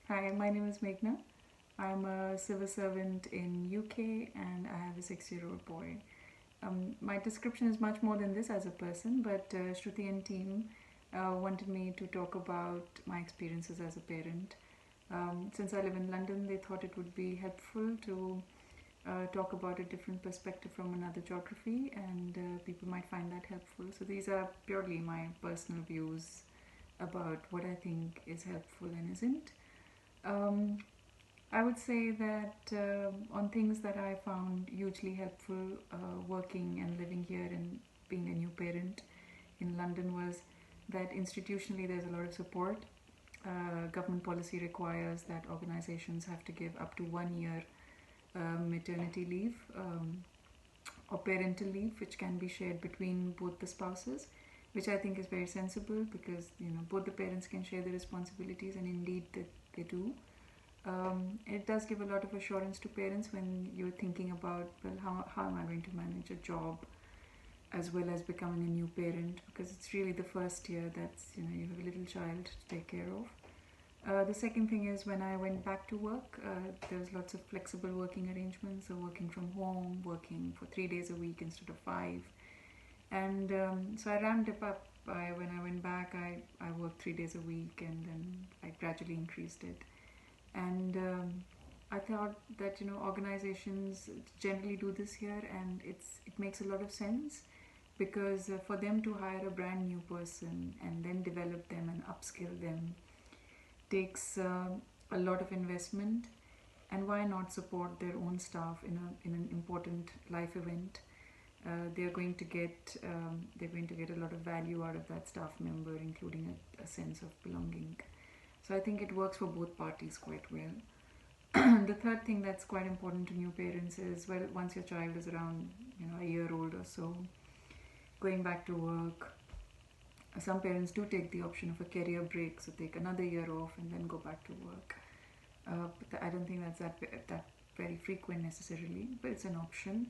Hi, my name is Meghna. I'm a civil servant in UK and I have a 6-year-old boy. My description is much more than this as a person, but Shruti and team wanted me to talk about my experiences as a parent. Since I live in London, they thought it would be helpful to talk about a different perspective from another geography, and people might find that helpful. So these are purely my personal views about what I think is helpful and isn't. Um, I would say that on things that I found hugely helpful working and living here and being a new parent in London was that institutionally there's a lot of support. Government policy requires that organizations have to give up to 1 year maternity leave or parental leave, which can be shared between both the spouses, which I think is very sensible because both the parents can share the responsibilities, and indeed they do. It does give a lot of assurance to parents when you're thinking about, well, how am I going to manage a job as well as becoming a new parent, because it's really the first year that's you have a little child to take care of. The second thing is when I went back to work, there was lots of flexible working arrangements, so working from home, working for 3 days a week instead of five, and so I ramped it up. When I went back, I worked 3 days a week, and then I gradually increased it. And I thought that organizations generally do this here, and it makes a lot of sense because for them to hire a brand new person and then develop them and upskill them takes a lot of investment. And why not support their own staff in an important life event? They're going to get a lot of value out of that staff member, including a sense of belonging. So I think it works for both parties quite well. The third thing that's quite important to new parents is, well, once your child is around a year old or so, going back to work. Some parents do take the option of a career break, so take another year off and then go back to work. But I don't think that's that very frequent necessarily, but it's an option.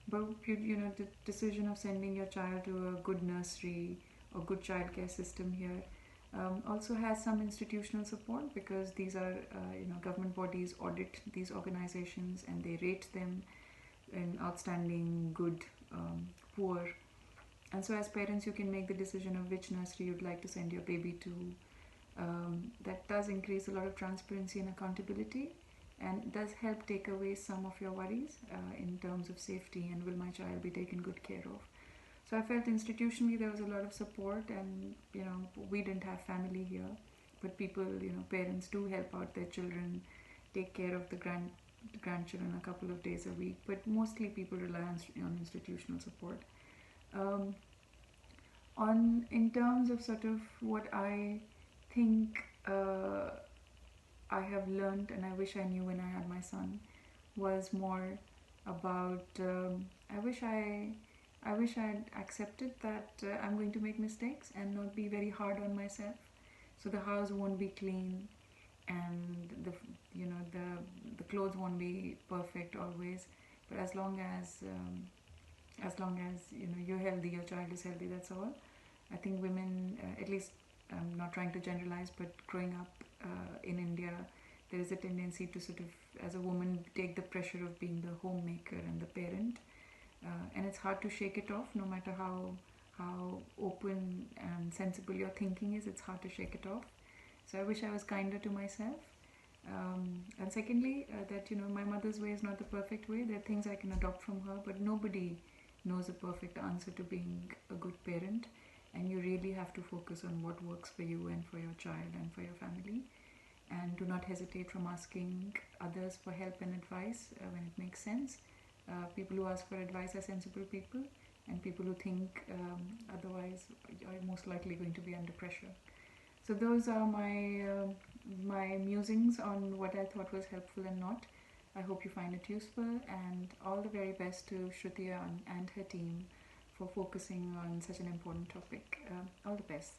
But the decision of sending your child to a good nursery or good childcare system here also has some institutional support, because these are government bodies audit these organizations and they rate them in outstanding, good, poor. And so as parents you can make the decision of which nursery you'd like to send your baby to. That does increase a lot of transparency and accountability, and does help take away some of your worries in terms of safety and will my child be taken good care of. So I felt institutionally there was a lot of support, and we didn't have family here, but people, parents do help out their children, take care of the grandchildren a couple of days a week, but mostly people rely on institutional support. Um, on in terms of sort of what I think I have learned and I wish I knew when I had my son was more about I wish I had accepted that I'm going to make mistakes and not be very hard on myself. So the house won't be clean, and the clothes won't be perfect always. But as long as you're healthy, your child is healthy. That's all. I think women, at least, I'm not trying to generalize, but growing up in India, there is a tendency to sort of, as a woman, take the pressure of being the homemaker and the parent, and it's hard to shake it off. No matter how open and sensible your thinking is, it's hard to shake it off. So I wish I was kinder to myself. And secondly, that my mother's way is not the perfect way. There are things I can adopt from her, but nobody knows a perfect answer to being a good parent, and you really have to focus on what works for you and for your child and for your family, and do not hesitate from asking others for help and advice when it makes sense. People who ask for advice are sensible people, and people who think otherwise are most likely going to be under pressure. So those are my musings on what I thought was helpful and not. I hope you find it useful, and all the very best to Shruti and her team for focusing on such an important topic. All the best.